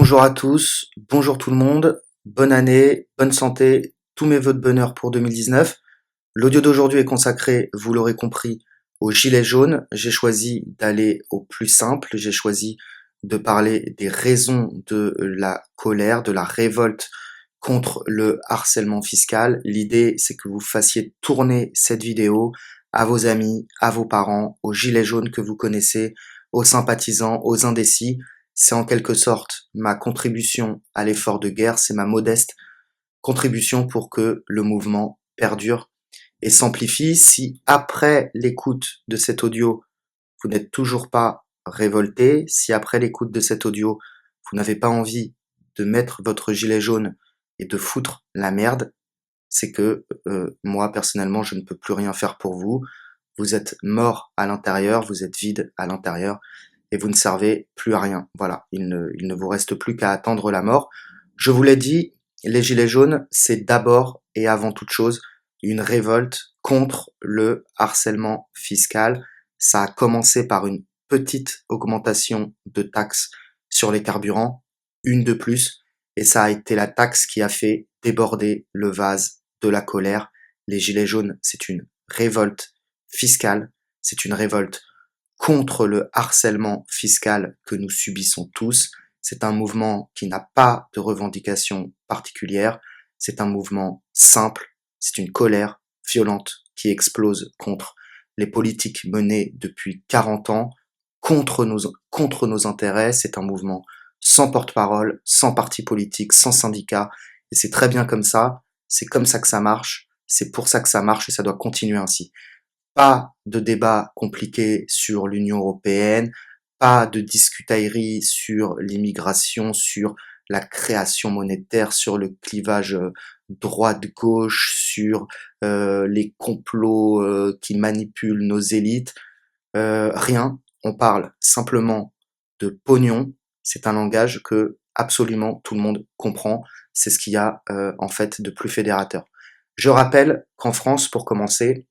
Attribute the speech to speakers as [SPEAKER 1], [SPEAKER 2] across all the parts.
[SPEAKER 1] Bonjour à tous, bonjour tout le monde, bonne année, bonne santé, tous mes vœux de bonheur pour 2019. L'audio d'aujourd'hui est consacré, vous l'aurez compris, aux gilets jaunes. J'ai choisi d'aller au plus simple, j'ai choisi de parler des raisons de la colère, de la révolte contre le harcèlement fiscal. L'idée, c'est que vous fassiez tourner cette vidéo à vos amis, à vos parents, aux gilets jaunes que vous connaissez, aux sympathisants, aux indécis. C'est en quelque sorte ma contribution à l'effort de guerre, c'est ma modeste contribution pour que le mouvement perdure et s'amplifie. Si après l'écoute de cet audio, vous n'êtes toujours pas révolté, si après l'écoute de cet audio, vous n'avez pas envie de mettre votre gilet jaune et de foutre la merde, c'est que moi personnellement je ne peux plus rien faire pour vous. Vous êtes mort à l'intérieur, vous êtes vide à l'intérieur et vous ne servez plus à rien. Voilà, il ne vous reste plus qu'à attendre la mort. Je vous l'ai dit, les gilets jaunes, c'est d'abord et avant toute chose une révolte contre le harcèlement fiscal. Ça a commencé par une petite augmentation de taxes sur les carburants, une de plus, et ça a été la taxe qui a fait déborder le vase de la colère. Les gilets jaunes, c'est une révolte fiscale, c'est une révolte contre le harcèlement fiscal que nous subissons tous. C'est un mouvement qui n'a pas de revendication particulière, c'est un mouvement simple, c'est une colère violente qui explose contre les politiques menées depuis 40 ans, contre nos intérêts. C'est un mouvement sans porte-parole, sans parti politique, sans syndicat, et c'est très bien comme ça, c'est comme ça que ça marche, c'est pour ça que ça marche et ça doit continuer ainsi. Pas de débat compliqué sur l'Union européenne, pas de discutaillerie sur l'immigration, sur la création monétaire, sur le clivage droite-gauche, sur les complots qui manipulent nos élites. Rien, on parle simplement de pognon. C'est un langage que absolument tout le monde comprend. C'est ce qu'il y a en fait de plus fédérateur. Je rappelle qu'en France, pour commencer,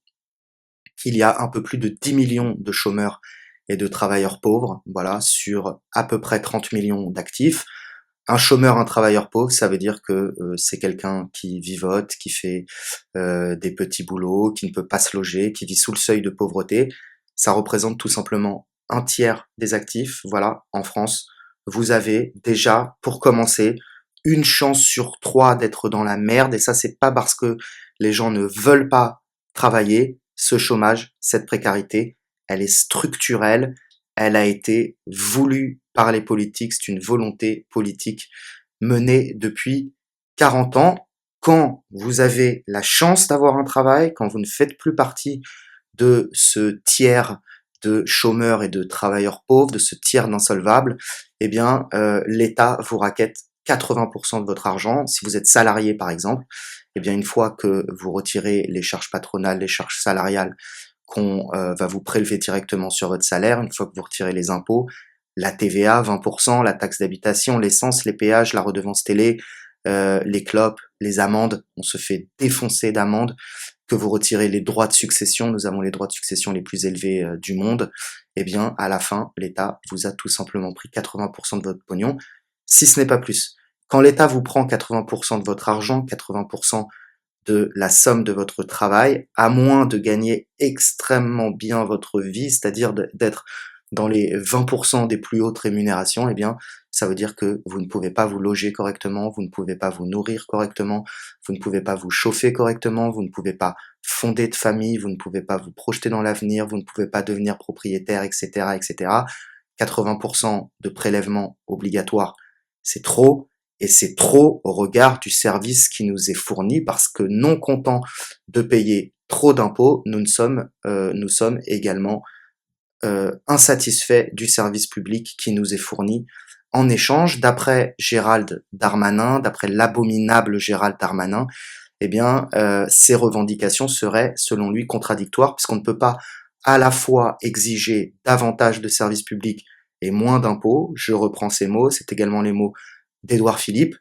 [SPEAKER 1] il y a un peu plus de 10 millions de chômeurs et de travailleurs pauvres, voilà, sur à peu près 30 millions d'actifs. Un chômeur, un travailleur pauvre, ça veut dire que c'est quelqu'un qui vivote, qui fait des petits boulots, qui ne peut pas se loger, qui vit sous le seuil de pauvreté. Ça représente tout simplement un tiers des actifs. Voilà, en France, vous avez déjà, pour commencer, une chance sur trois d'être dans la merde. Et ça, c'est pas parce que les gens ne veulent pas travailler. Ce chômage, cette précarité, elle est structurelle. Elle a été voulue par les politiques. C'est une volonté politique menée depuis 40 ans. Quand vous avez la chance d'avoir un travail, quand vous ne faites plus partie de ce tiers de chômeurs et de travailleurs pauvres, de ce tiers d'insolvables, eh bien, l'État vous raquette 80% de votre argent. Si vous êtes salarié, par exemple, eh bien, une fois que vous retirez les charges patronales, les charges salariales qu'on va vous prélever directement sur votre salaire, une fois que vous retirez les impôts, la TVA, 20%, la taxe d'habitation, l'essence, les péages, la redevance télé, les clopes, les amendes, on se fait défoncer d'amendes, que vous retirez les droits de succession, nous avons les droits de succession les plus élevés du monde, eh bien, à la fin, l'État vous a tout simplement pris 80% de votre pognon, si ce n'est pas plus. Quand l'État vous prend 80% de votre argent, 80% de la somme de votre travail, à moins de gagner extrêmement bien votre vie, c'est-à-dire d'être dans les 20% des plus hautes rémunérations, eh bien, ça veut dire que vous ne pouvez pas vous loger correctement, vous ne pouvez pas vous nourrir correctement, vous ne pouvez pas vous chauffer correctement, vous ne pouvez pas fonder de famille, vous ne pouvez pas vous projeter dans l'avenir, vous ne pouvez pas devenir propriétaire, etc., etc. 80% de prélèvements obligatoires, c'est trop, et c'est trop au regard du service qui nous est fourni, parce que non content de payer trop d'impôts, nous sommes également insatisfaits du service public qui nous est fourni en échange. D'après Gérald Darmanin, d'après l'abominable Gérald Darmanin, eh bien, ces revendications seraient, selon lui, contradictoires, puisqu'on ne peut pas à la fois exiger davantage de services publics et moins d'impôts. Je reprends ces mots, c'est également les mots d'Édouard Philippe.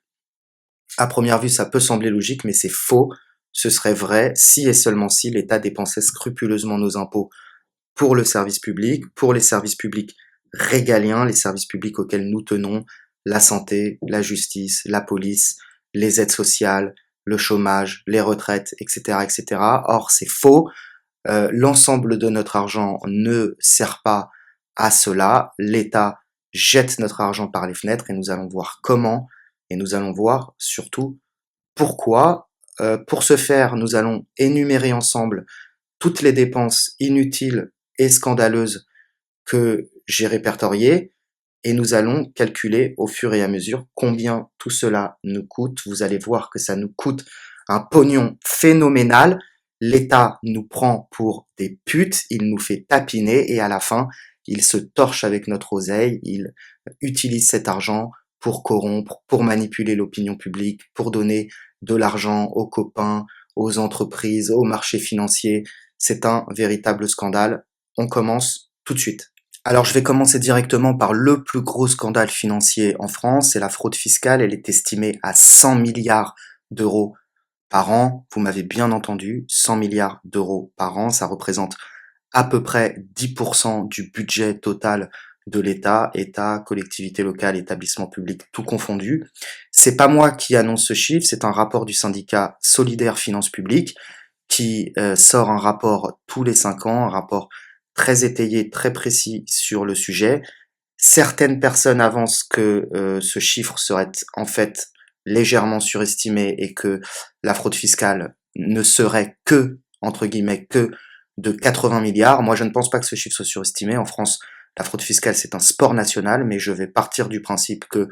[SPEAKER 1] À première vue, ça peut sembler logique, mais c'est faux. Ce serait vrai si et seulement si l'État dépensait scrupuleusement nos impôts pour le service public, pour les services publics régaliens, les services publics auxquels nous tenons, la santé, la justice, la police, les aides sociales, le chômage, les retraites, etc., etc. Or, c'est faux. L'ensemble de notre argent ne sert pas à cela. L'État jette notre argent par les fenêtres et nous allons voir comment et nous allons voir surtout pourquoi. Pour ce faire, nous allons énumérer ensemble toutes les dépenses inutiles et scandaleuses que j'ai répertoriées et nous allons calculer au fur et à mesure combien tout cela nous coûte. Vous allez voir que ça nous coûte un pognon phénoménal. L'État nous prend pour des putes, il nous fait tapiner et à la fin, il se torche avec notre oseille, il utilise cet argent pour corrompre, pour manipuler l'opinion publique, pour donner de l'argent aux copains, aux entreprises, aux marchés financiers. C'est un véritable scandale. On commence tout de suite. Alors je vais commencer directement par le plus gros scandale financier en France, c'est la fraude fiscale. Elle est estimée à 100 milliards d'euros par an. Vous m'avez bien entendu, 100 milliards d'euros par an, ça représente à peu près 10% du budget total de l'État, État, collectivités locales, établissements publics, tout confondu. C'est pas moi qui annonce ce chiffre, c'est un rapport du syndicat Solidaire Finances Publiques qui sort un rapport tous les 5 ans, un rapport très étayé, très précis sur le sujet. Certaines personnes avancent que ce chiffre serait en fait légèrement surestimé et que la fraude fiscale ne serait que, entre guillemets, que de 80 milliards. Moi, je ne pense pas que ce chiffre soit surestimé. En France, la fraude fiscale, c'est un sport national, mais je vais partir du principe que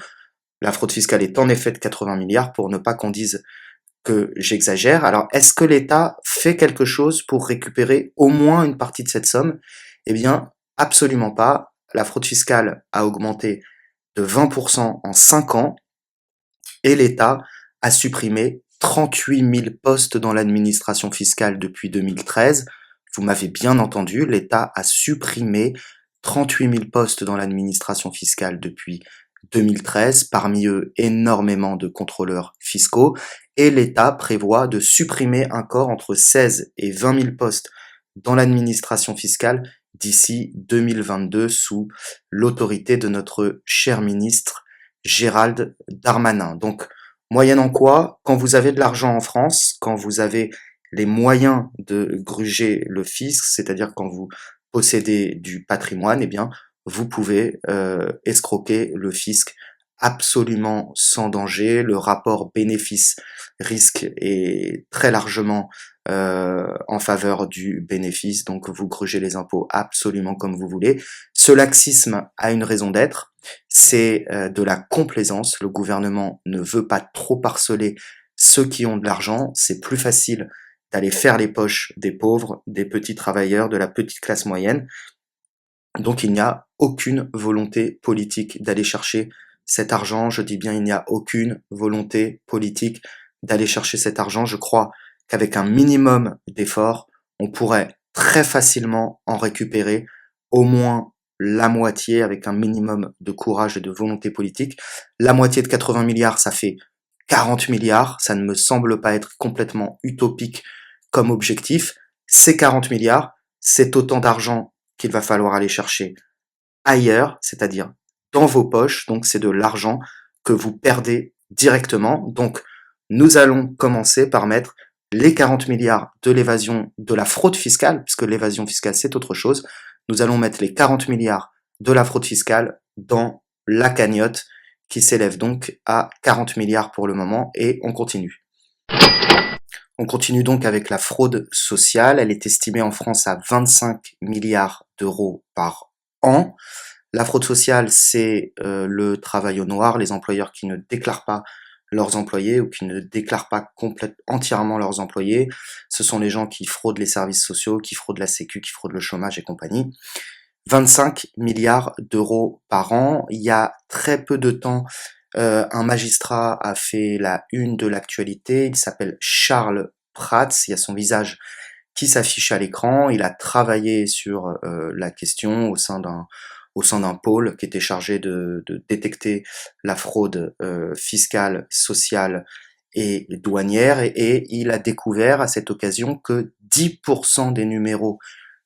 [SPEAKER 1] la fraude fiscale est en effet de 80 milliards pour ne pas qu'on dise que j'exagère. Alors, est-ce que l'État fait quelque chose pour récupérer au moins une partie de cette somme? Eh bien, absolument pas. La fraude fiscale a augmenté de 20% en 5 ans et l'État a supprimé 38 000 postes dans l'administration fiscale depuis 2013. Vous m'avez bien entendu, l'État a supprimé 38 000 postes dans l'administration fiscale depuis 2013, parmi eux énormément de contrôleurs fiscaux, et l'État prévoit de supprimer encore entre 16 et 20 000 postes dans l'administration fiscale d'ici 2022 sous l'autorité de notre cher ministre Gérald Darmanin. Donc, moyennant quoi, quand vous avez de l'argent en France, quand vous avez les moyens de gruger le fisc, c'est-à-dire quand vous possédez du patrimoine, eh bien, vous pouvez escroquer le fisc absolument sans danger. Le rapport bénéfice-risque est très largement en faveur du bénéfice, donc vous grugez les impôts absolument comme vous voulez. Ce laxisme a une raison d'être, c'est de la complaisance. Le gouvernement ne veut pas trop harceler ceux qui ont de l'argent, c'est plus facile d'aller faire les poches des pauvres, des petits travailleurs, de la petite classe moyenne. Donc il n'y a aucune volonté politique d'aller chercher cet argent. Je dis bien il n'y a aucune volonté politique d'aller chercher cet argent. Je crois qu'avec un minimum d'efforts, on pourrait très facilement en récupérer au moins la moitié avec un minimum de courage et de volonté politique. La moitié de 80 milliards, ça fait 40 milliards. Ça ne me semble pas être complètement utopique comme objectif. Ces 40 milliards, c'est autant d'argent qu'il va falloir aller chercher ailleurs, c'est-à-dire dans vos poches. Donc c'est de l'argent que vous perdez directement. Donc nous allons commencer par mettre les 40 milliards de l'évasion, de la fraude fiscale, puisque l'évasion fiscale c'est autre chose. Nous allons mettre les 40 milliards de la fraude fiscale dans la cagnotte qui s'élève donc à 40 milliards pour le moment et on continue. On continue donc avec la fraude sociale. Elle est estimée en France à 25 milliards d'euros par an. La fraude sociale, c'est le travail au noir, les employeurs qui ne déclarent pas leurs employés ou qui ne déclarent pas entièrement leurs employés. Ce sont les gens qui fraudent les services sociaux, qui fraudent la sécu, qui fraudent le chômage et compagnie. 25 milliards d'euros par an. Il y a très peu de temps, un magistrat a fait la une de l'actualité. Il s'appelle Charles Prats. Il y a son visage qui s'affiche à l'écran. Il a travaillé sur la question au sein d'un pôle qui était chargé de détecter la fraude fiscale, sociale et douanière. Et il a découvert à cette occasion que 10% des numéros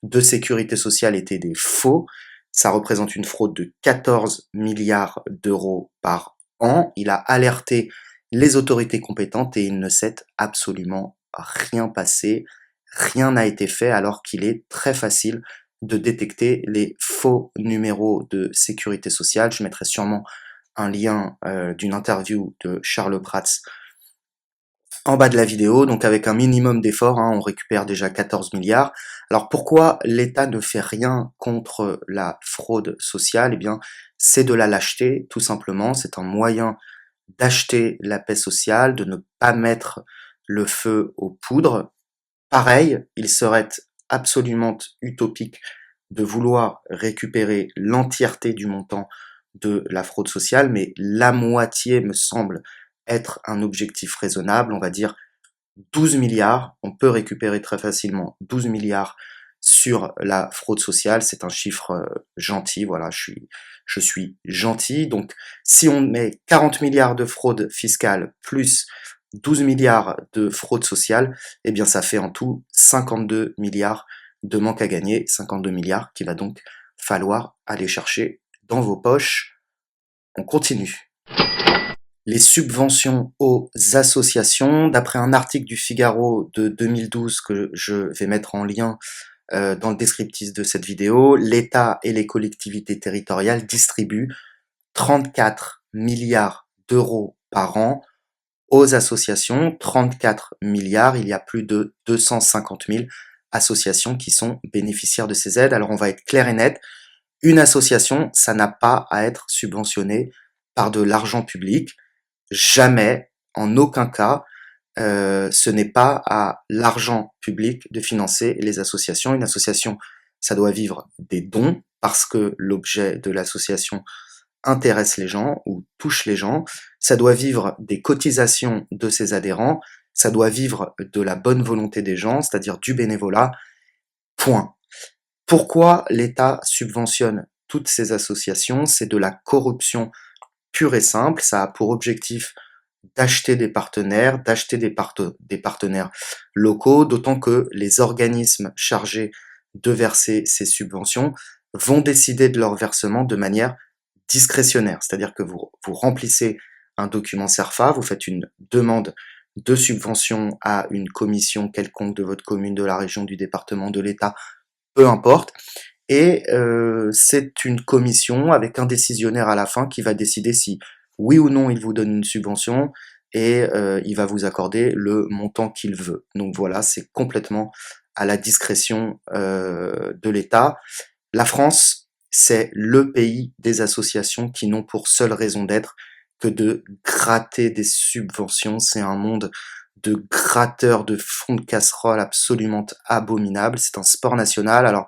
[SPEAKER 1] de sécurité sociale étaient des faux. Ça représente une fraude de 14 milliards d'euros par ans. Il a alerté les autorités compétentes et il ne s'est absolument rien passé. Rien n'a été fait alors qu'il est très facile de détecter les faux numéros de sécurité sociale. Je mettrai sûrement un lien d'une interview de Charles Prats en bas de la vidéo. Donc avec un minimum d'efforts, on récupère déjà 14 milliards. Alors pourquoi l'État ne fait rien contre la fraude sociale? Eh bien, c'est de la lâcheté, tout simplement. C'est un moyen d'acheter la paix sociale, de ne pas mettre le feu aux poudres. Pareil, il serait absolument utopique de vouloir récupérer l'entièreté du montant de la fraude sociale, mais la moitié me semble être un objectif raisonnable. On va dire 12 milliards, on peut récupérer très facilement 12 milliards sur la fraude sociale, c'est un chiffre gentil, voilà, je suis gentil. Donc si on met 40 milliards de fraude fiscale plus 12 milliards de fraude sociale, eh bien ça fait en tout 52 milliards de manque à gagner, 52 milliards qu'il va donc falloir aller chercher dans vos poches. On continue. Les subventions aux associations, d'après un article du Figaro de 2012 que je vais mettre en lien dans le descriptif de cette vidéo, l'État et les collectivités territoriales distribuent 34 milliards d'euros par an aux associations. 34 milliards, il y a plus de 250 000 associations qui sont bénéficiaires de ces aides. Alors on va être clair et net, une association, ça n'a pas à être subventionné par de l'argent public. Jamais, en aucun cas, ce n'est pas à l'argent public de financer les associations. Une association, ça doit vivre des dons parce que l'objet de l'association intéresse les gens ou touche les gens. Ça doit vivre des cotisations de ses adhérents. Ça doit vivre de la bonne volonté des gens, c'est-à-dire du bénévolat. Point. Pourquoi l'État subventionne toutes ces associations? C'est de la corruption pure et simple. Ça a pour objectif d'acheter des partenaires, d'acheter des partenaires locaux, d'autant que les organismes chargés de verser ces subventions vont décider de leur versement de manière discrétionnaire. C'est-à-dire que vous remplissez un document CERFA, vous faites une demande de subvention à une commission quelconque de votre commune, de la région, du département, de l'État, peu importe. Et c'est une commission avec un décisionnaire à la fin qui va décider si oui ou non il vous donne une subvention et il va vous accorder le montant qu'il veut. Donc voilà, c'est complètement à la discrétion de l'État. La France, c'est le pays des associations qui n'ont pour seule raison d'être que de gratter des subventions. C'est un monde de gratteurs de fonds de casserole absolument abominable. C'est un sport national. Alors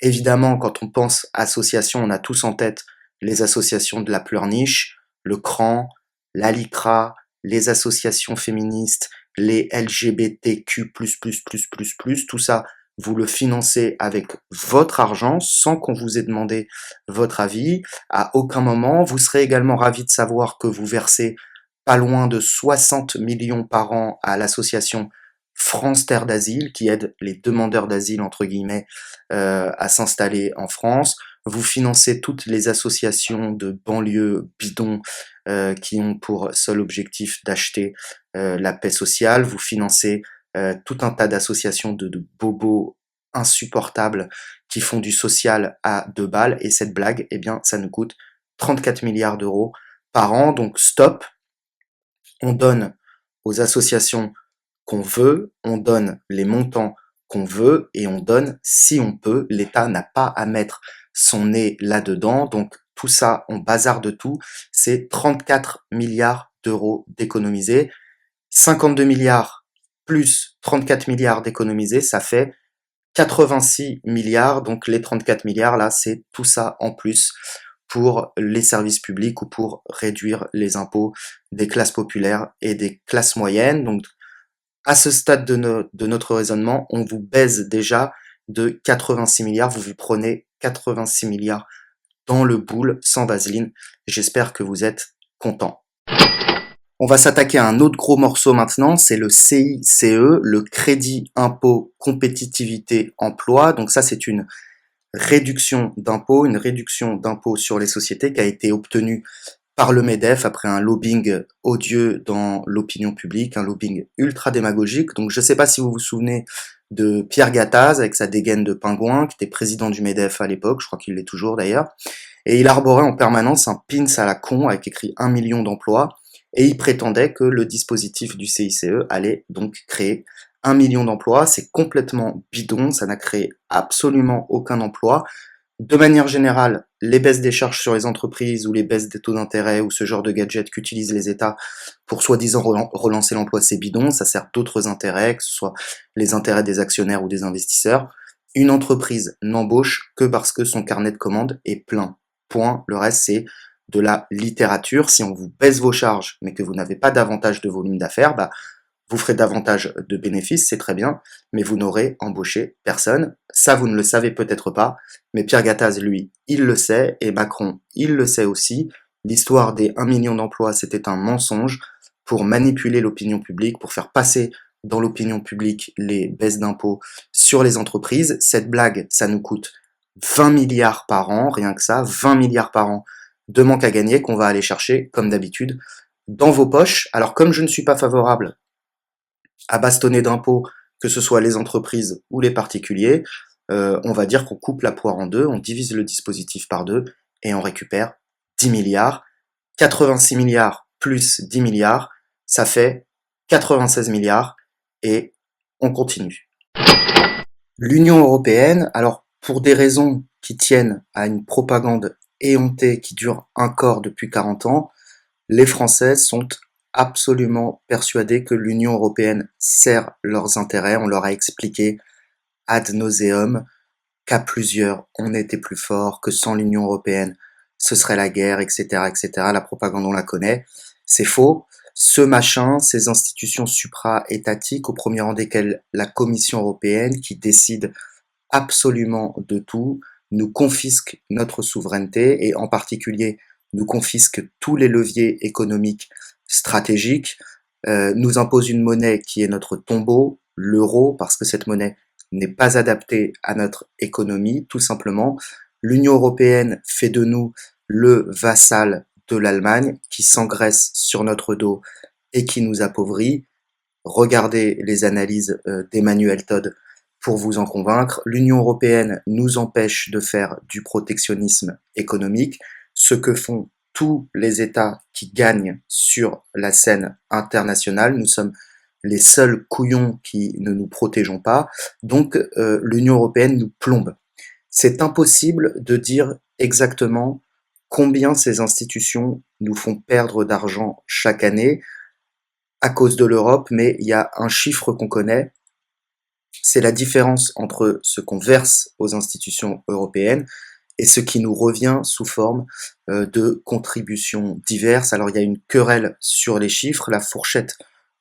[SPEAKER 1] évidemment, quand on pense association, on a tous en tête les associations de la pleurniche, le CRAN, la LICRA, les associations féministes, les LGBTQ+++++, tout ça, vous le financez avec votre argent sans qu'on vous ait demandé votre avis. À aucun moment, vous serez également ravi de savoir que vous versez pas loin de 60 millions par an à l'association France Terre d'Asile, qui aide les demandeurs d'asile, entre guillemets, à s'installer en France. Vous financez toutes les associations de banlieue bidons qui ont pour seul objectif d'acheter la paix sociale. Vous financez tout un tas d'associations de bobos insupportables qui font du social à 2 balles. Et cette blague, eh bien, ça nous coûte 34 milliards d'euros par an. Donc stop, on donne aux associations qu'on veut, on donne les montants qu'on veut et on donne si on peut. L'État n'a pas à mettre son nez là-dedans. Donc tout ça, on bazarde tout. C'est 34 milliards d'euros d'économisés. 52 milliards plus 34 milliards d'économisés, ça fait 86 milliards. Donc les 34 milliards, là, c'est tout ça en plus pour les services publics ou pour réduire les impôts des classes populaires et des classes moyennes. Donc à ce stade de notre raisonnement, on vous baise déjà de 86 milliards. Vous vous prenez 86 milliards dans le boule sans vaseline. J'espère que vous êtes contents. On va s'attaquer à un autre gros morceau maintenant, c'est le CICE, le Crédit Impôt Compétitivité Emploi. Donc ça, c'est une réduction d'impôt sur les sociétés qui a été obtenue par le MEDEF après un lobbying odieux dans l'opinion publique, un lobbying ultra démagogique. Donc je ne sais pas si vous vous souvenez de Pierre Gattaz avec sa dégaine de pingouin, qui était président du MEDEF à l'époque, je crois qu'il l'est toujours d'ailleurs, et il arborait en permanence un pins à la con avec écrit 1 million d'emplois, et il prétendait que le dispositif du CICE allait donc créer 1 million d'emplois. C'est complètement bidon, ça n'a créé absolument aucun emploi. De manière générale, les baisses des charges sur les entreprises ou les baisses des taux d'intérêt ou ce genre de gadgets qu'utilisent les États pour soi-disant relancer l'emploi, c'est bidon, ça sert d'autres intérêts, que ce soit les intérêts des actionnaires ou des investisseurs. Une entreprise n'embauche que parce que son carnet de commandes est plein. Point. Le reste, c'est de la littérature. Si on vous baisse vos charges, mais que vous n'avez pas davantage de volume d'affaires, bah, vous ferez davantage de bénéfices, c'est très bien, mais vous n'aurez embauché personne. Ça, vous ne le savez peut-être pas, mais Pierre Gattaz, lui, il le sait, et Macron, il le sait aussi. L'histoire des 1 million d'emplois, c'était un mensonge pour manipuler l'opinion publique, pour faire passer dans l'opinion publique les baisses d'impôts sur les entreprises. Cette blague, ça nous coûte 20 milliards par an, rien que ça, 20 milliards par an de manque à gagner qu'on va aller chercher, comme d'habitude, dans vos poches. Alors comme je ne suis pas favorable à bastonner d'impôts, que ce soit les entreprises ou les particuliers, on va dire qu'on coupe la poire en deux, on divise le dispositif par deux et on récupère 10 milliards. 86 milliards plus 10 milliards, ça fait 96 milliards et on continue. L'Union européenne, alors pour des raisons qui tiennent à une propagande éhontée qui dure encore depuis 40 ans, les Français sont absolument persuadés que l'Union européenne sert leurs intérêts. On leur a expliqué ad nauseum qu'à plusieurs, on était plus fort, que sans l'Union européenne, ce serait la guerre, etc., etc. La propagande, on la connaît. C'est faux. Ce machin, ces institutions supra-étatiques, au premier rang desquelles la Commission européenne, qui décide absolument de tout, nous confisque notre souveraineté et en particulier nous confisque tous les leviers économiques stratégiques, nous impose une monnaie qui est notre tombeau, l'euro, parce que cette monnaie n'est pas adaptée à notre économie, tout simplement. L'Union européenne fait de nous le vassal de l'Allemagne qui s'engraisse sur notre dos et qui nous appauvrit. Regardez les analyses d'Emmanuel Todd pour vous en convaincre. L'Union européenne nous empêche de faire du protectionnisme économique, ce que font tous les États qui gagnent sur la scène internationale. Nous sommes les seuls couillons qui ne nous protégeons pas. Donc l'Union européenne nous plombe. C'est impossible de dire exactement combien ces institutions nous font perdre d'argent chaque année à cause de l'Europe, mais il y a un chiffre qu'on connaît, c'est la différence entre ce qu'on verse aux institutions européennes et ce qui nous revient sous forme de contributions diverses. Alors il y a une querelle sur les chiffres, la fourchette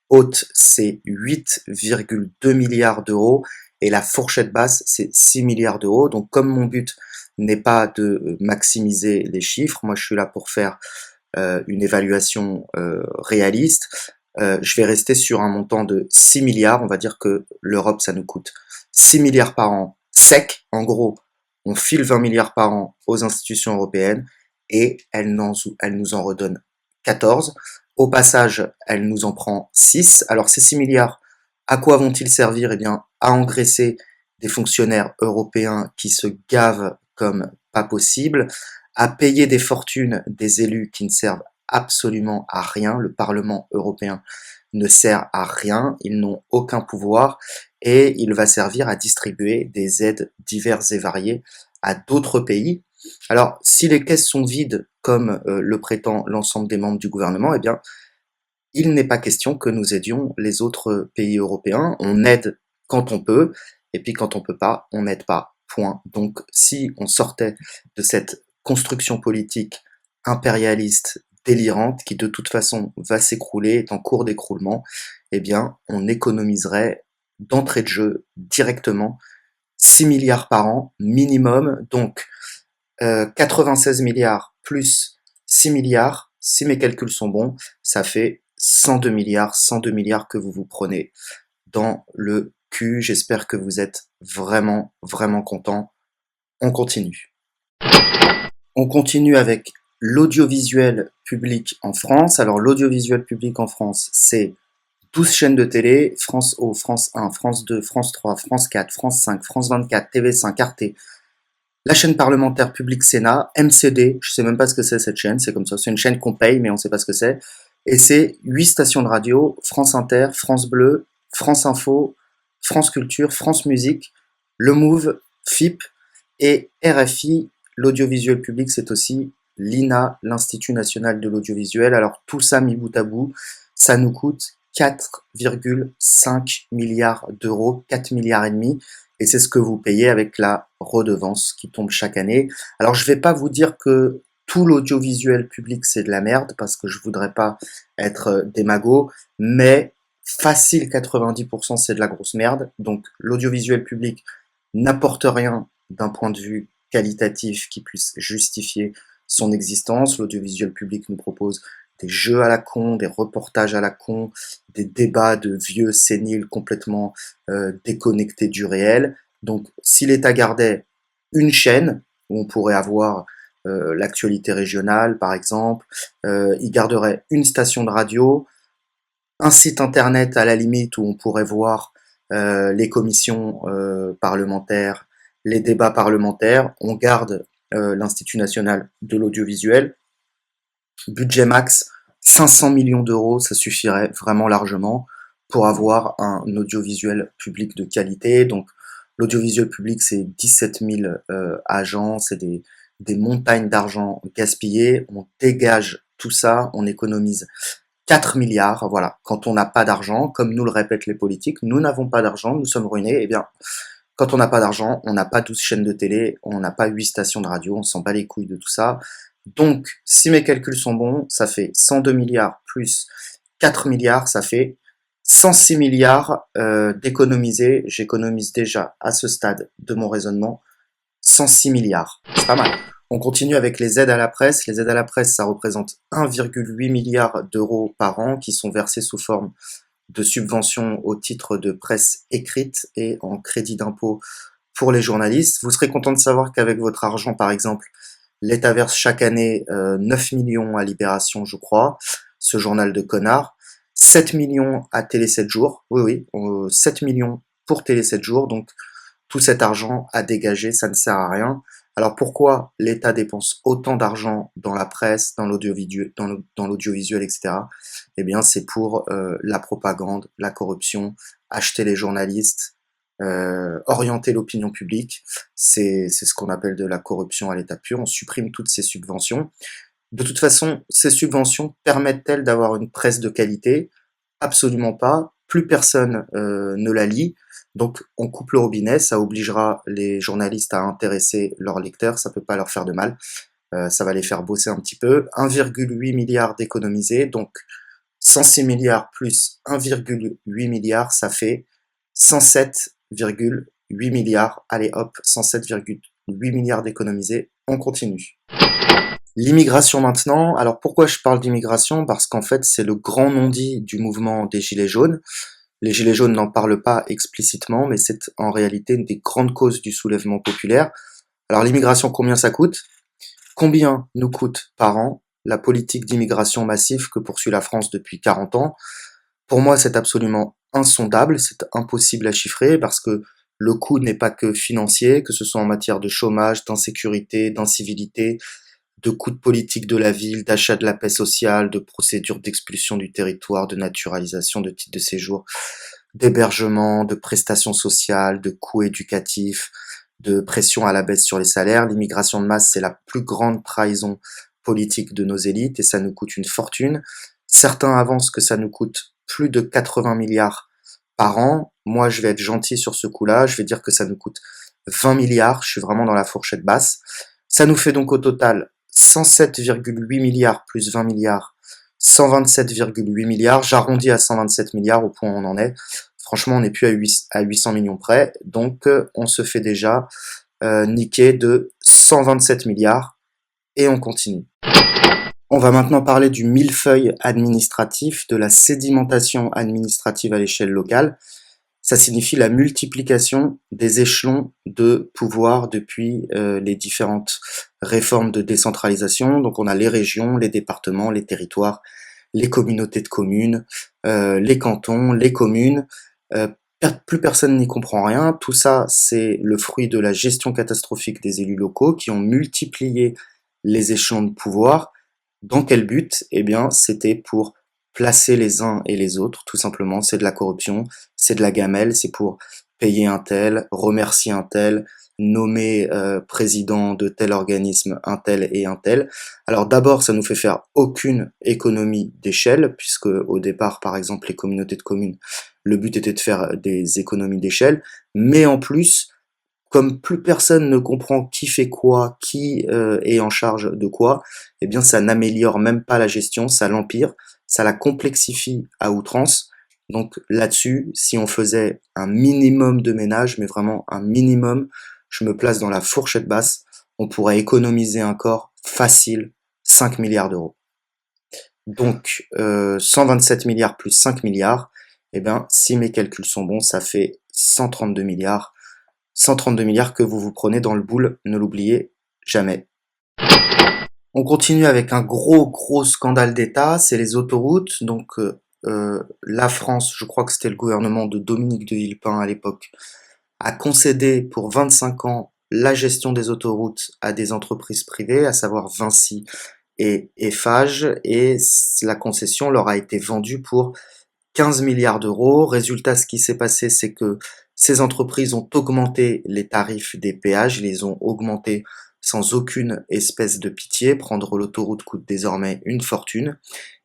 [SPEAKER 1] haute c'est 8,2 milliards d'euros et la fourchette basse c'est 6 milliards d'euros. Donc comme mon but n'est pas de maximiser les chiffres, moi je suis là pour faire une évaluation réaliste. Je vais rester sur un montant de 6 milliards. On va dire que l'Europe, ça nous coûte 6 milliards par an sec. En gros, on file 20 milliards par an aux institutions européennes et elles nous en redonnent 14. Au passage, elle nous en prend 6. Alors ces 6 milliards, à quoi vont-ils servir? Eh bien, à engraisser des fonctionnaires européens qui se gavent comme pas possible, à payer des fortunes des élus qui ne servent absolument à rien. Le Parlement européen ne sert à rien, ils n'ont aucun pouvoir et il va servir à distribuer des aides diverses et variées à d'autres pays. Alors, si les caisses sont vides, comme le prétend l'ensemble des membres du gouvernement, eh bien, il n'est pas question que nous aidions les autres pays européens. On aide quand on peut, et puis quand on peut pas, on n'aide pas. Point. Donc, si on sortait de cette construction politique impérialiste délirante qui de toute façon va s'écrouler, est en cours d'écroulement, eh bien, on économiserait d'entrée de jeu directement 6 milliards par an minimum. Donc, 96 milliards plus 6 milliards, si mes calculs sont bons, ça fait 102 milliards, 102 milliards que vous vous prenez dans le cul. J'espère que vous êtes vraiment, vraiment contents. On continue. On continue avec l'audiovisuel public en France. Alors l'audiovisuel public en France, c'est 12 chaînes de télé, France O, France 1, France 2, France 3, France 4, France 5, France 24, TV5, Arte, la chaîne parlementaire publique Sénat, MCD, je sais même pas ce que c'est cette chaîne, c'est comme ça, c'est une chaîne qu'on paye mais on sait pas ce que c'est. Et c'est 8 stations de radio, France Inter, France Bleu, France Info, France Culture, France Musique, Le Move, FIP et RFI. L'audiovisuel public, c'est aussi l'INA, l'Institut national de l'audiovisuel. Alors tout ça mis bout à bout, ça nous coûte 4,5 milliards d'euros, 4 milliards et demi, et c'est ce que vous payez avec la redevance qui tombe chaque année. Alors je vais pas vous dire que tout l'audiovisuel public c'est de la merde, parce que je voudrais pas être démago, mais facile 90% c'est de la grosse merde. Donc l'audiovisuel public n'apporte rien d'un point de vue qualitatif qui puisse justifier son existence. L'audiovisuel public nous propose des jeux à la con, des reportages à la con, des débats de vieux séniles complètement déconnectés du réel. Donc si l'État gardait une chaîne, où on pourrait avoir l'actualité régionale par exemple, il garderait une station de radio, un site internet à la limite où on pourrait voir les commissions parlementaires, les débats parlementaires, on garde l'Institut national de l'audiovisuel, budget max 500 millions d'euros, ça suffirait vraiment largement pour avoir un audiovisuel public de qualité. Donc l'audiovisuel public, c'est 17 000 agents, c'est des montagnes d'argent gaspillées, on dégage tout ça, on économise 4 milliards, voilà. Quand on n'a pas d'argent, comme nous le répètent les politiques, nous n'avons pas d'argent, nous sommes ruinés, eh bien, quand on n'a pas d'argent, on n'a pas 12 chaînes de télé, on n'a pas 8 stations de radio, on s'en bat les couilles de tout ça. Donc, si mes calculs sont bons, ça fait 102 milliards plus 4 milliards, ça fait 106 milliards d'économiser. J'économise déjà à ce stade de mon raisonnement 106 milliards. C'est pas mal. On continue avec les aides à la presse. Les aides à la presse, ça représente 1,8 milliard d'euros par an qui sont versés sous forme de subventions au titre de presse écrite et en crédit d'impôt pour les journalistes. Vous serez content de savoir qu'avec votre argent, par exemple, l'État verse chaque année 9 millions à Libération, je crois, ce journal de connards, 7 millions à Télé 7 jours, oui, 7 millions pour Télé 7 jours, donc tout cet argent à dégager, ça ne sert à rien. Alors pourquoi l'État dépense autant d'argent dans la presse, dans l'audiovisuel, etc. Eh bien c'est pour la propagande, la corruption, acheter les journalistes, orienter l'opinion publique. C'est ce qu'on appelle de la corruption à l'état pur. On supprime toutes ces subventions. De toute façon, ces subventions permettent-elles d'avoir une presse de qualité? Absolument pas. Plus personne ne la lit. Donc on coupe le robinet, ça obligera les journalistes à intéresser leurs lecteurs, ça peut pas leur faire de mal, ça va les faire bosser un petit peu. 1,8 milliard d'économisés, donc 106 milliards plus 1,8 milliard, ça fait 107,8 milliards. Allez hop, 107,8 milliards d'économisés, on continue. L'immigration maintenant, alors pourquoi je parle d'immigration? Parce qu'en fait c'est le grand non-dit du mouvement des Gilets jaunes. Les Gilets jaunes n'en parlent pas explicitement, mais c'est en réalité une des grandes causes du soulèvement populaire. Alors l'immigration, combien ça coûte? Combien nous coûte par an la politique d'immigration massive que poursuit la France depuis 40 ans? Pour moi, c'est absolument insondable, c'est impossible à chiffrer parce que le coût n'est pas que financier, que ce soit en matière de chômage, d'insécurité, d'incivilité, de coûts de politique de la ville, d'achat de la paix sociale, de procédures d'expulsion du territoire, de naturalisation de titres de séjour, d'hébergement, de prestations sociales, de coûts éducatifs, de pression à la baisse sur les salaires. L'immigration de masse, c'est la plus grande trahison politique de nos élites et ça nous coûte une fortune. Certains avancent que ça nous coûte plus de 80 milliards par an. Moi, je vais être gentil sur ce coup-là. Je vais dire que ça nous coûte 20 milliards. Je suis vraiment dans la fourchette basse. Ça nous fait donc au total 107,8 milliards plus 20 milliards, 127,8 milliards. J'arrondis à 127 milliards au point où on en est. Franchement, on n'est plus à 800 millions près. Donc, on se fait déjà niquer de 127 milliards. Et on continue. On va maintenant parler du millefeuille administratif, de la sédimentation administrative à l'échelle locale. Ça signifie la multiplication des échelons de pouvoir depuis les différentes réformes de décentralisation. Donc on a les régions, les départements, les territoires, les communautés de communes, les cantons, les communes. Euh, Plus personne n'y comprend rien. Tout ça, c'est le fruit de la gestion catastrophique des élus locaux qui ont multiplié les échelons de pouvoir. Dans quel but? Eh bien, c'était pour placer les uns et les autres, tout simplement. C'est de la corruption, c'est de la gamelle, c'est pour payer un tel, remercier un tel, nommer président de tel organisme un tel et un tel. Alors d'abord, ça nous fait faire aucune économie d'échelle, puisque au départ, par exemple, les communautés de communes, le but était de faire des économies d'échelle, mais en plus, comme plus personne ne comprend qui fait quoi, qui est en charge de quoi, eh bien ça n'améliore même pas la gestion, ça l'empire, ça la complexifie à outrance. Donc là-dessus, si on faisait un minimum de ménage, mais vraiment un minimum, je me place dans la fourchette basse, on pourrait économiser encore facile 5 milliards d'euros. Donc 127 milliards plus 5 milliards, eh bien si mes calculs sont bons, ça fait 132 milliards. 132 milliards que vous vous prenez dans le boule, ne l'oubliez jamais. On continue avec un gros scandale d'État, c'est les autoroutes. Donc la France, je crois que c'était le gouvernement de Dominique de Villepin à l'époque, a concédé pour 25 ans la gestion des autoroutes à des entreprises privées, à savoir Vinci et Eiffage, et la concession leur a été vendue pour 15 milliards d'euros. Résultat, ce qui s'est passé, c'est que ces entreprises ont augmenté les tarifs des péages, ils les ont augmentés sans aucune espèce de pitié. Prendre l'autoroute coûte désormais une fortune.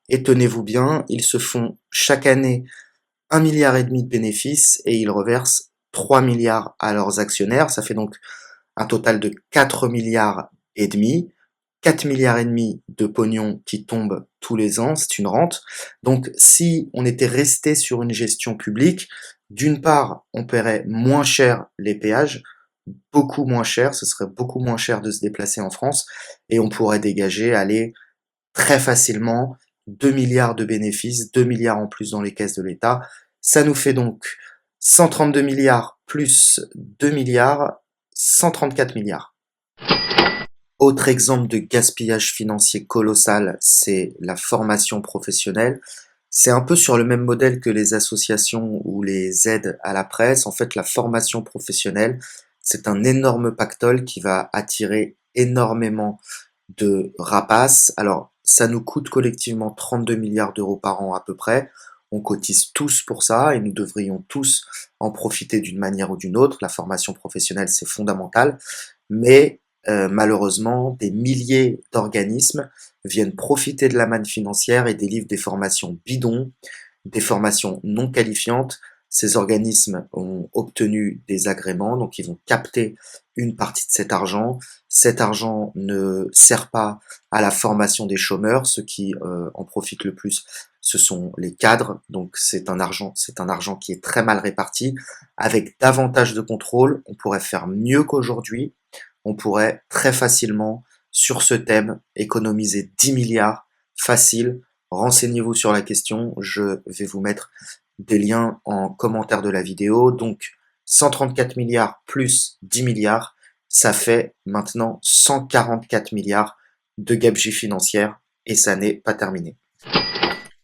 [SPEAKER 1] Et tenez-vous bien, ils se font chaque année 1,5 milliard de bénéfices et ils reversent 3 milliards à leurs actionnaires. Ça fait donc un total de 4 milliards et demi. 4 milliards et demi de pognon qui tombe tous les ans, c'est une rente. Donc si on était resté sur une gestion publique, d'une part, on paierait moins cher les péages, beaucoup moins cher, ce serait beaucoup moins cher de se déplacer en France, et on pourrait dégager, aller très facilement 2 milliards de bénéfices, 2 milliards en plus dans les caisses de l'État. Ça nous fait donc 132 milliards plus 2 milliards, 134 milliards. Autre exemple de gaspillage financier colossal, c'est la formation professionnelle. C'est un peu sur le même modèle que les associations ou les aides à la presse. En fait, la formation professionnelle, c'est un énorme pactole qui va attirer énormément de rapaces. Alors, ça nous coûte collectivement 32 milliards d'euros par an à peu près. On cotise tous pour ça et nous devrions tous en profiter d'une manière ou d'une autre. La formation professionnelle, c'est fondamental. Mais malheureusement, des milliers d'organismes viennent profiter de la manne financière et délivrent des formations bidons, des formations non qualifiantes. Ces organismes ont obtenu des agréments, donc ils vont capter une partie de cet argent. Cet argent ne sert pas à la formation des chômeurs, ceux qui en profitent le plus, ce sont les cadres. Donc c'est un argent qui est très mal réparti. Avec davantage de contrôle, on pourrait faire mieux qu'aujourd'hui. On pourrait très facilement, sur ce thème, économiser 10 milliards facile. Renseignez-vous sur la question, je vais vous mettre des liens en commentaire de la vidéo. Donc 134 milliards plus 10 milliards, ça fait maintenant 144 milliards de gabegie financière et ça n'est pas terminé.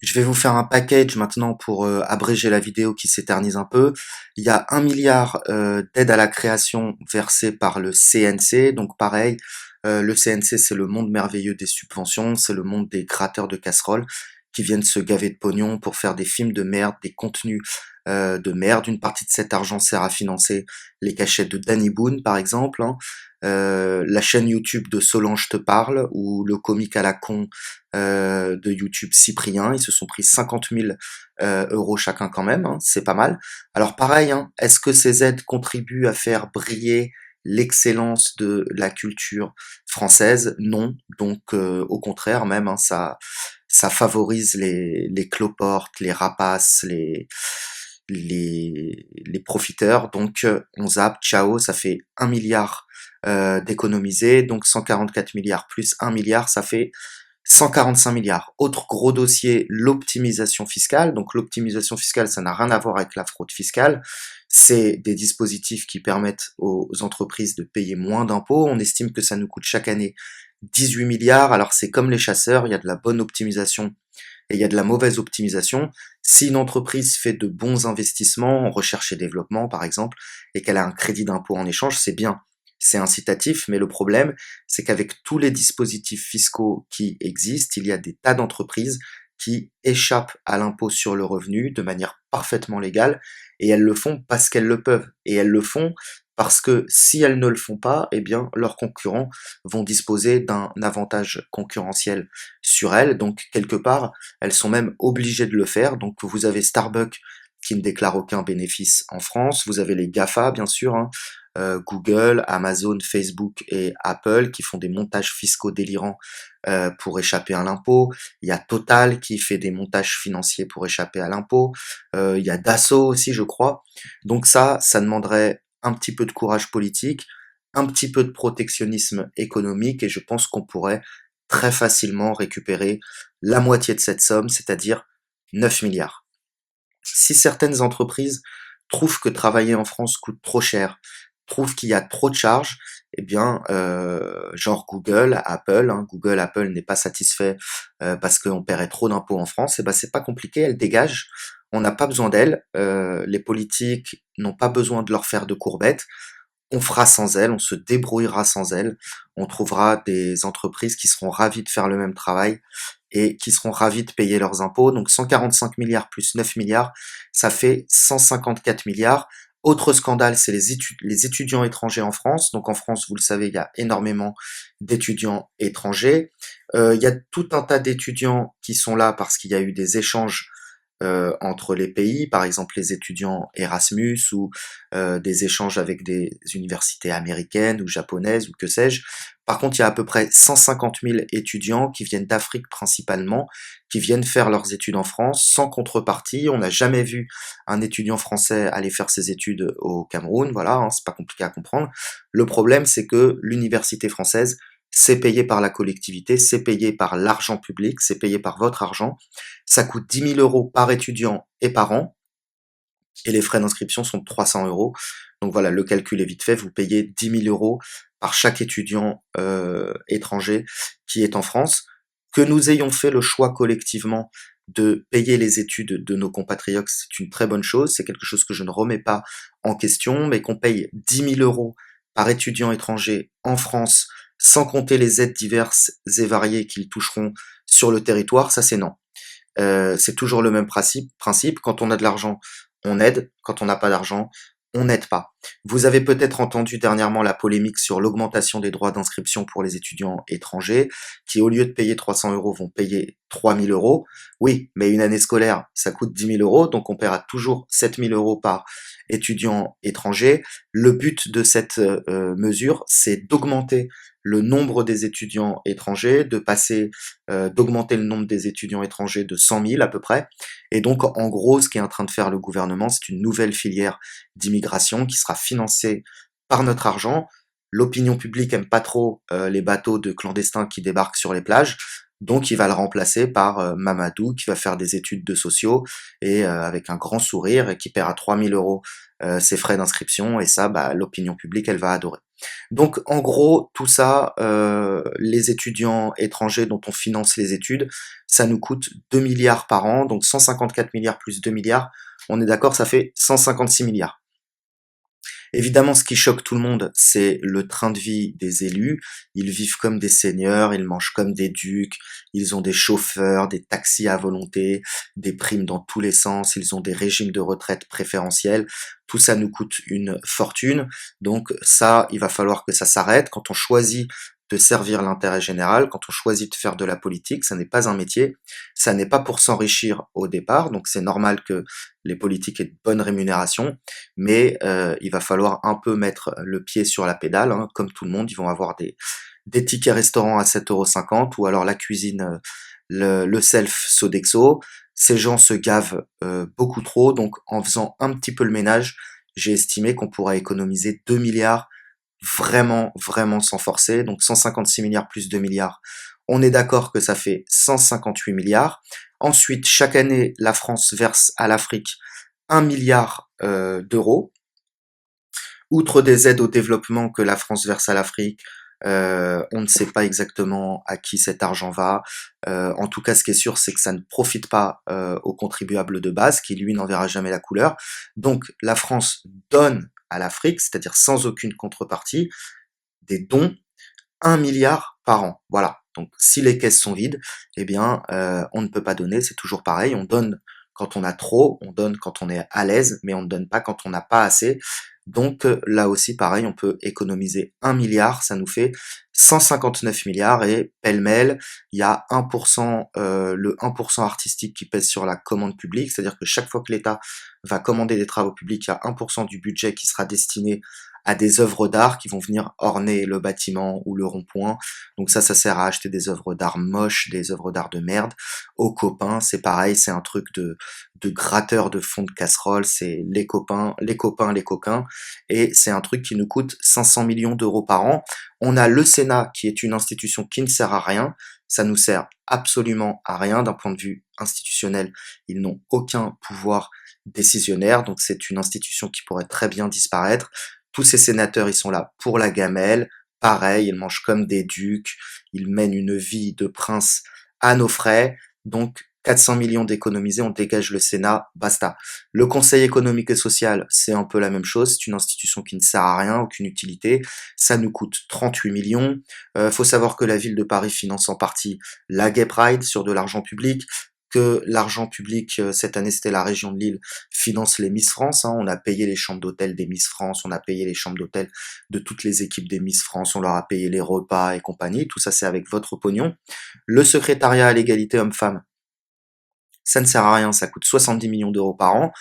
[SPEAKER 1] Je vais vous faire un package maintenant pour abréger la vidéo qui s'éternise un peu. Il y a 1 milliard d'aide à la création versée par le CNC. Donc pareil, le CNC c'est le monde merveilleux des subventions, c'est le monde des créateurs de casseroles qui viennent se gaver de pognon pour faire des films de merde, des contenus de merde. Une partie de cet argent sert à financer les cachettes de Danny Boone par exemple, hein. La chaîne YouTube de Solange te parle ou le comique à la con de YouTube Cyprien, ils se sont pris 50 000 euros chacun quand même, hein, c'est pas mal. Alors pareil, hein, est-ce que ces aides contribuent à faire briller l'excellence de la culture française? Non, donc au contraire même, hein, ça favorise les cloportes, les rapaces, les profiteurs. Donc on zappe, ciao, ça fait 1 milliard d'économiser, donc 144 milliards plus 1 milliard, ça fait 145 milliards. Autre gros dossier, l'optimisation fiscale. Donc l'optimisation fiscale, ça n'a rien à voir avec la fraude fiscale. C'est des dispositifs qui permettent aux entreprises de payer moins d'impôts. On estime que ça nous coûte chaque année 18 milliards. Alors c'est comme les chasseurs, il y a de la bonne optimisation et il y a de la mauvaise optimisation. Si une entreprise fait de bons investissements en recherche et développement, par exemple, et qu'elle a un crédit d'impôt en échange, c'est bien. C'est incitatif, mais le problème, c'est qu'avec tous les dispositifs fiscaux qui existent, il y a des tas d'entreprises qui échappent à l'impôt sur le revenu de manière parfaitement légale, et elles le font parce qu'elles le peuvent. Et elles le font parce que si elles ne le font pas, eh bien, leurs concurrents vont disposer d'un avantage concurrentiel sur elles. Donc, quelque part, elles sont même obligées de le faire. Donc, vous avez Starbucks qui ne déclare aucun bénéfice en France. Vous avez les GAFA, bien sûr, hein, Google, Amazon, Facebook et Apple qui font des montages fiscaux délirants pour échapper à l'impôt. Il y a Total qui fait des montages financiers pour échapper à l'impôt. Il y a Dassault aussi, je crois. Donc ça demanderait un petit peu de courage politique, un petit peu de protectionnisme économique, et je pense qu'on pourrait très facilement récupérer la moitié de cette somme, c'est-à-dire 9 milliards. Si certaines entreprises trouvent que travailler en France coûte trop cher, trouvent qu'il y a trop de charges, eh bien, genre Google, Apple, hein, Google, Apple n'est pas satisfait parce qu'on paierait trop d'impôts en France, et ben c'est pas compliqué, elles dégagent. On n'a pas besoin d'elles. Les politiques n'ont pas besoin de leur faire de courbettes. On fera sans elles, on se débrouillera sans elles. On trouvera des entreprises qui seront ravies de faire le même travail et qui seront ravis de payer leurs impôts. Donc 145 milliards plus 9 milliards, ça fait 154 milliards. Autre scandale, c'est les étudiants étrangers en France. Donc en France, vous le savez, il y a énormément d'étudiants étrangers. Il y a tout un tas d'étudiants qui sont là parce qu'il y a eu des échanges entre les pays, par exemple les étudiants Erasmus ou des échanges avec des universités américaines ou japonaises ou que sais-je. Par contre, il y a à peu près 150 000 étudiants qui viennent d'Afrique principalement, qui viennent faire leurs études en France sans contrepartie. On n'a jamais vu un étudiant français aller faire ses études au Cameroun, voilà, hein, c'est pas compliqué à comprendre. Le problème, c'est que l'université française, c'est payé par la collectivité, c'est payé par l'argent public, c'est payé par votre argent. Ça coûte 10 000 euros par étudiant et par an, et les frais d'inscription sont de 300 euros. Donc voilà, le calcul est vite fait, vous payez 10 000 euros par chaque étudiant étranger qui est en France. Que nous ayons fait le choix collectivement de payer les études de nos compatriotes, c'est une très bonne chose, c'est quelque chose que je ne remets pas en question, mais qu'on paye 10 000 euros par étudiant étranger en France, sans compter les aides diverses et variées qu'ils toucheront sur le territoire, ça c'est non. C'est toujours le même principe. Quand on a de l'argent, on aide. Quand on n'a pas d'argent, on n'aide pas. Vous avez peut-être entendu dernièrement la polémique sur l'augmentation des droits d'inscription pour les étudiants étrangers, qui au lieu de payer 300 euros vont payer 3 000 euros. Oui, mais une année scolaire, ça coûte 10 000 euros, donc on paiera toujours 7 000 euros par étudiant étranger. Le but de cette mesure, c'est d'augmenter le nombre des étudiants étrangers, d'augmenter le nombre des étudiants étrangers de 100 000 à peu près. Et donc, en gros, ce qu'est en train de faire le gouvernement, c'est une nouvelle filière d'immigration qui sera financée par notre argent. L'opinion publique aime pas trop les bateaux de clandestins qui débarquent sur les plages. Donc, il va le remplacer par Mamadou, qui va faire des études de sociaux et avec un grand sourire et qui paiera 3 000 euros ses frais d'inscription. Et ça, bah, l'opinion publique, elle va adorer. Donc, en gros, tout ça, les étudiants étrangers dont on finance les études, ça nous coûte 2 milliards par an. Donc, 154 milliards plus 2 milliards, on est d'accord, ça fait 156 milliards. Évidemment, ce qui choque tout le monde, c'est le train de vie des élus. Ils vivent comme des seigneurs, ils mangent comme des ducs, ils ont des chauffeurs, des taxis à volonté, des primes dans tous les sens, ils ont des régimes de retraite préférentiels. Tout ça nous coûte une fortune. Donc ça, il va falloir que ça s'arrête. Quand on choisit de servir l'intérêt général, quand on choisit de faire de la politique, ça n'est pas un métier, ça n'est pas pour s'enrichir au départ, donc c'est normal que les politiques aient de bonnes rémunérations, mais il va falloir un peu mettre le pied sur la pédale, hein, comme tout le monde, ils vont avoir des tickets restaurants à 7,50 € ou alors la cuisine, le self Sodexo. Ces gens se gavent beaucoup trop, donc en faisant un petit peu le ménage, j'ai estimé qu'on pourra économiser 2 milliards vraiment, vraiment sans forcer. Donc 156 milliards plus 2 milliards, On est d'accord que ça fait 158 milliards. Ensuite, chaque année, la France verse à l'Afrique 1 milliard d'euros. Outre des aides au développement que la France verse à l'Afrique, on ne sait pas exactement à qui cet argent va. En tout cas, ce qui est sûr, c'est que ça ne profite pas aux contribuables de base, qui lui n'en verra jamais la couleur. Donc, la France donne à l'Afrique, c'est-à-dire sans aucune contrepartie, des dons, 1 milliard par an. Voilà. Donc, si les caisses sont vides, eh bien, on ne peut pas donner. C'est toujours pareil. On donne quand on a trop, on donne quand on est à l'aise, mais on ne donne pas quand on n'a pas assez. Donc là aussi, pareil, on peut économiser 1 milliard, ça nous fait 159 milliards et pêle-mêle, il y a 1%, le 1% artistique qui pèse sur la commande publique, c'est-à-dire que chaque fois que l'État va commander des travaux publics, il y a 1% du budget qui sera destiné à des œuvres d'art qui vont venir orner le bâtiment ou le rond-point. Donc ça sert à acheter des œuvres d'art moches, des œuvres d'art de merde. Aux copains, c'est pareil, c'est un truc de gratteur de fond de casserole, c'est les copains, les copains, les coquins, et c'est un truc qui nous coûte 500 millions d'euros par an. On a le Sénat qui est une institution qui ne sert à rien, ça nous sert absolument à rien d'un point de vue institutionnel, ils n'ont aucun pouvoir décisionnaire, donc c'est une institution qui pourrait très bien disparaître. Tous ces sénateurs, ils sont là pour la gamelle, pareil, ils mangent comme des ducs, ils mènent une vie de prince à nos frais, donc 400 millions d'économisés, on dégage le Sénat, basta. Le Conseil économique et social, c'est un peu la même chose, c'est une institution qui ne sert à rien, aucune utilité, ça nous coûte 38 millions. Faut savoir que la ville de Paris finance en partie la Gay Pride sur de l'argent public, que l'argent public, cette année c'était la région de Lille, finance les Miss France, hein. On a payé les chambres d'hôtel des Miss France, on a payé les chambres d'hôtel de toutes les équipes des Miss France, on leur a payé les repas et compagnie, tout ça c'est avec votre pognon. Le secrétariat à l'égalité homme-femme, ça ne sert à rien, ça coûte 70 millions d'euros par an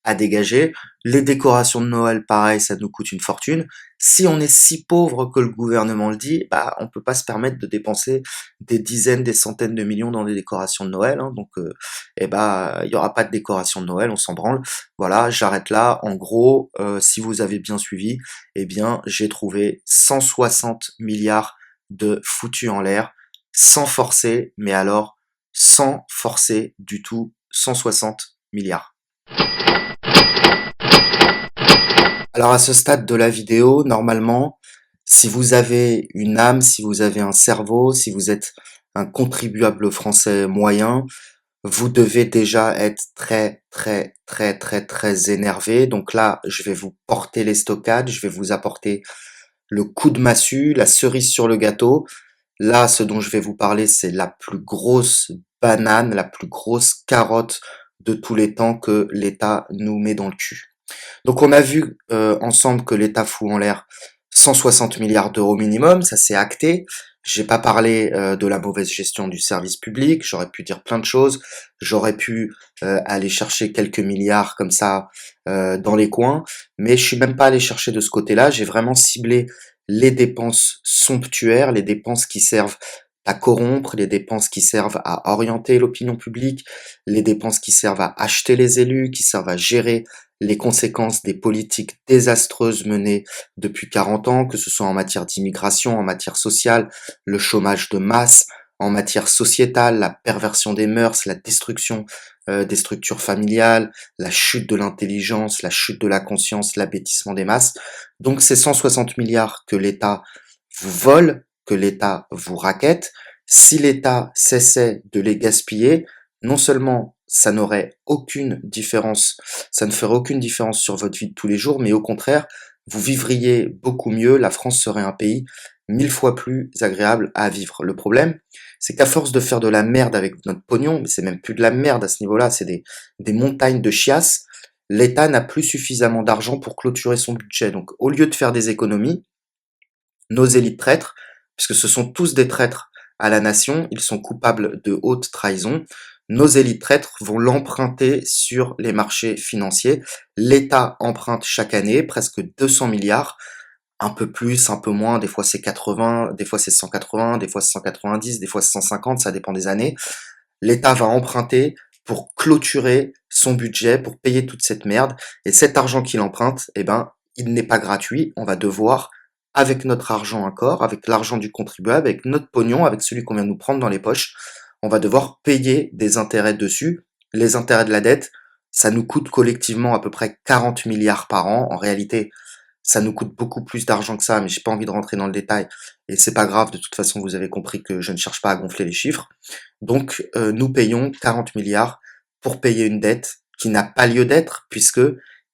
[SPEAKER 1] à dégager. Les décorations de Noël, pareil, ça nous coûte une fortune. Si on est si pauvre que le gouvernement le dit, bah on peut pas se permettre de dépenser des dizaines, des centaines de millions dans des décorations de Noël, hein. Donc il y aura pas de décoration de Noël, on s'en branle. Voilà, j'arrête là. En gros, si vous avez bien suivi, eh bien j'ai trouvé 160 milliards de foutus en l'air, sans forcer, mais alors sans forcer du tout, 160 milliards. Alors à ce stade de la vidéo, normalement, si vous avez une âme, si vous avez un cerveau, si vous êtes un contribuable français moyen, vous devez déjà être très très très très très énervé. Donc là, je vais vous porter les stockades, je vais vous apporter le coup de massue, la cerise sur le gâteau. Là, ce dont je vais vous parler, c'est la plus grosse banane, la plus grosse carotte de tous les temps que l'État nous met dans le cul. Donc on a vu ensemble que l'État fout en l'air 160 milliards d'euros minimum, ça c'est acté. J'ai pas parlé de la mauvaise gestion du service public, j'aurais pu dire plein de choses, j'aurais pu aller chercher quelques milliards comme ça dans les coins, mais je suis même pas allé chercher de ce côté-là, j'ai vraiment ciblé les dépenses somptuaires, les dépenses qui servent à corrompre, les dépenses qui servent à orienter l'opinion publique, les dépenses qui servent à acheter les élus, qui servent à gérer les conséquences des politiques désastreuses menées depuis 40 ans, que ce soit en matière d'immigration, en matière sociale, le chômage de masse, en matière sociétale, la perversion des mœurs, la destruction des structures familiales, la chute de l'intelligence, la chute de la conscience, l'abêtissement des masses. Donc ces 160 milliards que l'État vous vole, que l'État vous raquette, si l'État cessait de les gaspiller, non seulement ça n'aurait aucune différence, ça ne ferait aucune différence sur votre vie de tous les jours, mais au contraire, vous vivriez beaucoup mieux, la France serait un pays 1000 fois plus agréable à vivre. Le problème, c'est qu'à force de faire de la merde avec notre pognon, mais c'est même plus de la merde à ce niveau-là, c'est des montagnes de chiasse, l'État n'a plus suffisamment d'argent pour clôturer son budget. Donc au lieu de faire des économies, nos élites traîtres, puisque ce sont tous des traîtres à la nation, ils sont coupables de haute trahison, nos élites traîtres vont l'emprunter sur les marchés financiers. L'État emprunte chaque année presque 200 milliards, un peu plus, un peu moins, des fois c'est 80, des fois c'est 180, des fois c'est 190, des fois c'est 150, ça dépend des années. L'État va emprunter pour clôturer son budget, pour payer toute cette merde, et cet argent qu'il emprunte, eh ben, il n'est pas gratuit, on va devoir avec notre argent encore, avec l'argent du contribuable, avec notre pognon, avec celui qu'on vient de nous prendre dans les poches, on va devoir payer des intérêts dessus. Les intérêts de la dette, ça nous coûte collectivement à peu près 40 milliards par an. En réalité, ça nous coûte beaucoup plus d'argent que ça, mais j'ai pas envie de rentrer dans le détail. Et c'est pas grave, de toute façon, vous avez compris que je ne cherche pas à gonfler les chiffres. Donc, nous payons 40 milliards pour payer une dette qui n'a pas lieu d'être, puisque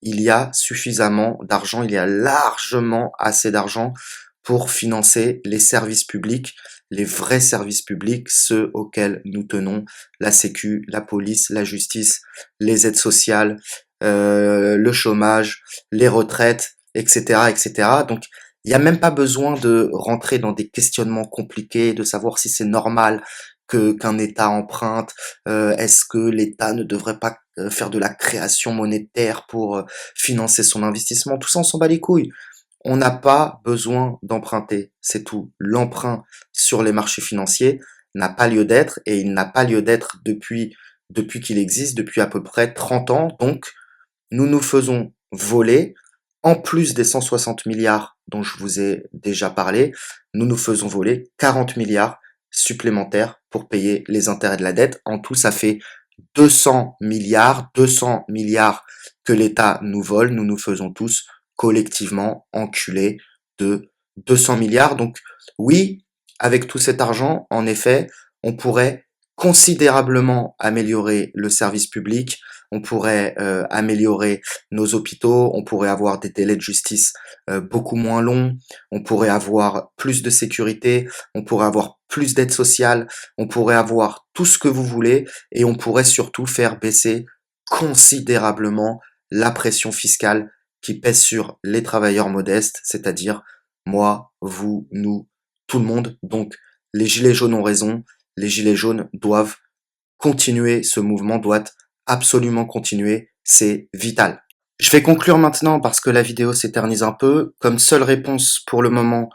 [SPEAKER 1] il y a suffisamment d'argent, il y a largement assez d'argent pour financer les services publics, les vrais services publics, ceux auxquels nous tenons, la sécu, la police, la justice, les aides sociales, le chômage, les retraites, etc., etc. Donc, il n'y a même pas besoin de rentrer dans des questionnements compliqués, de savoir si c'est normal que qu'un État emprunte, est-ce que l'État ne devrait pas faire de la création monétaire pour financer son investissement. Tout ça, on s'en bat les couilles. On n'a pas besoin d'emprunter, c'est tout. L'emprunt sur les marchés financiers n'a pas lieu d'être et il n'a pas lieu d'être depuis qu'il existe, depuis à peu près 30 ans. Donc, nous nous faisons voler, en plus des 160 milliards dont je vous ai déjà parlé, nous nous faisons voler 40 milliards supplémentaires pour payer les intérêts de la dette. En tout, ça fait 200 milliards que l'État nous vole. Nous nous faisons tous collectivement enculer de 200 milliards. Donc oui, avec tout cet argent, en effet, on pourrait considérablement améliorer le service public, on pourrait améliorer nos hôpitaux, on pourrait avoir des délais de justice beaucoup moins longs, on pourrait avoir plus de sécurité, on pourrait avoir plus d'aide sociale, on pourrait avoir tout ce que vous voulez et on pourrait surtout faire baisser considérablement la pression fiscale qui pèse sur les travailleurs modestes, c'est-à-dire moi, vous, nous, tout le monde. Donc les gilets jaunes ont raison, les gilets jaunes doivent continuer, ce mouvement doit absolument continuer, c'est vital. Je vais conclure maintenant parce que la vidéo s'éternise un peu. Comme seule réponse pour le moment,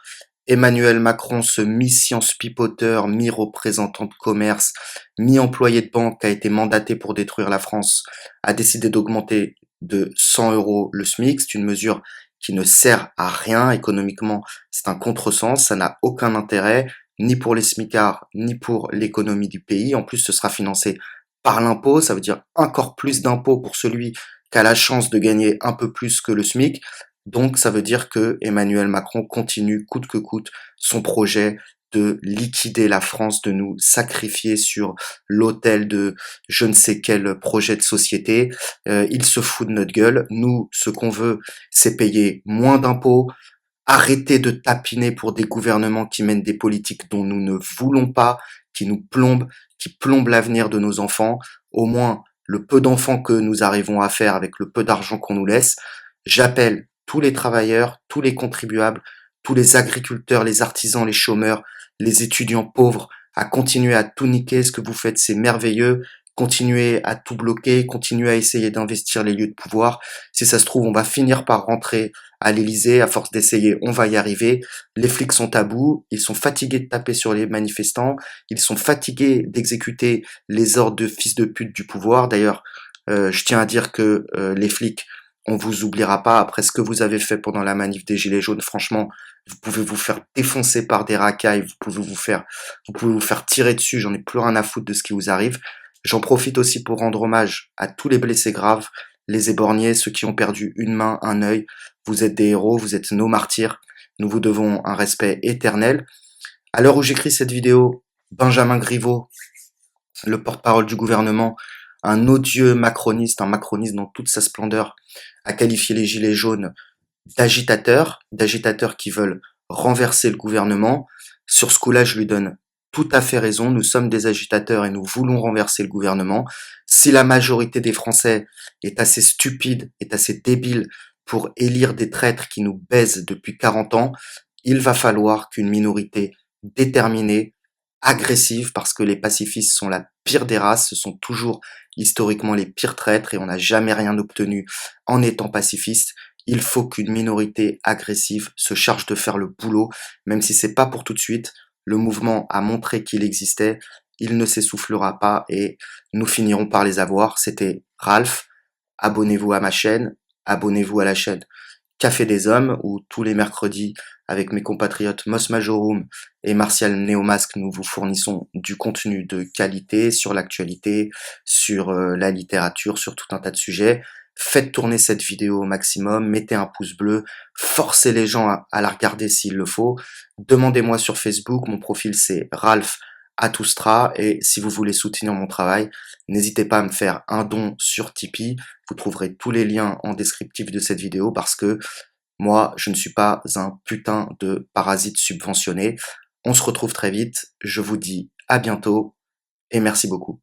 [SPEAKER 1] Emmanuel Macron, ce mi-science pipoteur, mi-représentant de commerce, mi-employé de banque qui a été mandaté pour détruire la France, a décidé d'augmenter de 100 euros le SMIC. C'est une mesure qui ne sert à rien économiquement. C'est un contresens, ça n'a aucun intérêt, ni pour les smicards, ni pour l'économie du pays. En plus, ce sera financé par l'impôt, ça veut dire encore plus d'impôts pour celui qui a la chance de gagner un peu plus que le SMIC. Donc ça veut dire que Emmanuel Macron continue coûte que coûte son projet de liquider la France, de nous sacrifier sur l'autel de je ne sais quel projet de société. Il se fout de notre gueule. Nous, ce qu'on veut, c'est payer moins d'impôts, arrêter de tapiner pour des gouvernements qui mènent des politiques dont nous ne voulons pas, qui nous plombent, qui plombent l'avenir de nos enfants. Au moins, le peu d'enfants que nous arrivons à faire avec le peu d'argent qu'on nous laisse. J'appelle tous les travailleurs, tous les contribuables, tous les agriculteurs, les artisans, les chômeurs, les étudiants pauvres à continuer à tout niquer. Ce que vous faites, c'est merveilleux. Continuez à tout bloquer, continuez à essayer d'investir les lieux de pouvoir. Si ça se trouve, on va finir par rentrer à l'Élysée. À force d'essayer, on va y arriver. Les flics sont à bout. Ils sont fatigués de taper sur les manifestants. Ils sont fatigués d'exécuter les ordres de fils de pute du pouvoir. D'ailleurs, je tiens à dire que les flics, on vous oubliera pas après ce que vous avez fait pendant la manif des Gilets jaunes. Franchement, vous pouvez vous faire défoncer par des racailles, vous pouvez vous faire tirer dessus. J'en ai plus rien à foutre de ce qui vous arrive. J'en profite aussi pour rendre hommage à tous les blessés graves, les éborgnés, ceux qui ont perdu une main, un œil. Vous êtes des héros, vous êtes nos martyrs. Nous vous devons un respect éternel. À l'heure où j'écris cette vidéo, Benjamin Griveaux, le porte-parole du gouvernement, un odieux macroniste, un macroniste dans toute sa splendeur, a qualifié les gilets jaunes d'agitateurs qui veulent renverser le gouvernement. Sur ce coup-là, je lui donne tout à fait raison. Nous sommes des agitateurs et nous voulons renverser le gouvernement. Si la majorité des Français est assez stupide, est assez débile pour élire des traîtres qui nous baisent depuis 40 ans, il va falloir qu'une minorité déterminée, agressive, parce que les pacifistes sont la pire des races, ce sont toujours historiquement les pires traîtres et on n'a jamais rien obtenu en étant pacifiste. Il faut qu'une minorité agressive se charge de faire le boulot, même si c'est pas pour tout de suite. Le mouvement a montré qu'il existait, il ne s'essoufflera pas et nous finirons par les avoir. C'était Ralph. Abonnez-vous à ma chaîne, abonnez-vous à la chaîne Café des Hommes, où tous les mercredis, avec mes compatriotes Mos Majorum et Martial Néomasque, nous vous fournissons du contenu de qualité sur l'actualité, sur la littérature, sur tout un tas de sujets. Faites tourner cette vidéo au maximum, mettez un pouce bleu, forcez les gens à la regarder s'il le faut. Demandez-moi sur Facebook, mon profil c'est Ralph Atoustra, et si vous voulez soutenir mon travail, n'hésitez pas à me faire un don sur Tipeee. Vous trouverez tous les liens en descriptif de cette vidéo parce que moi, je ne suis pas un putain de parasite subventionné. On se retrouve très vite. Je vous dis à bientôt et merci beaucoup.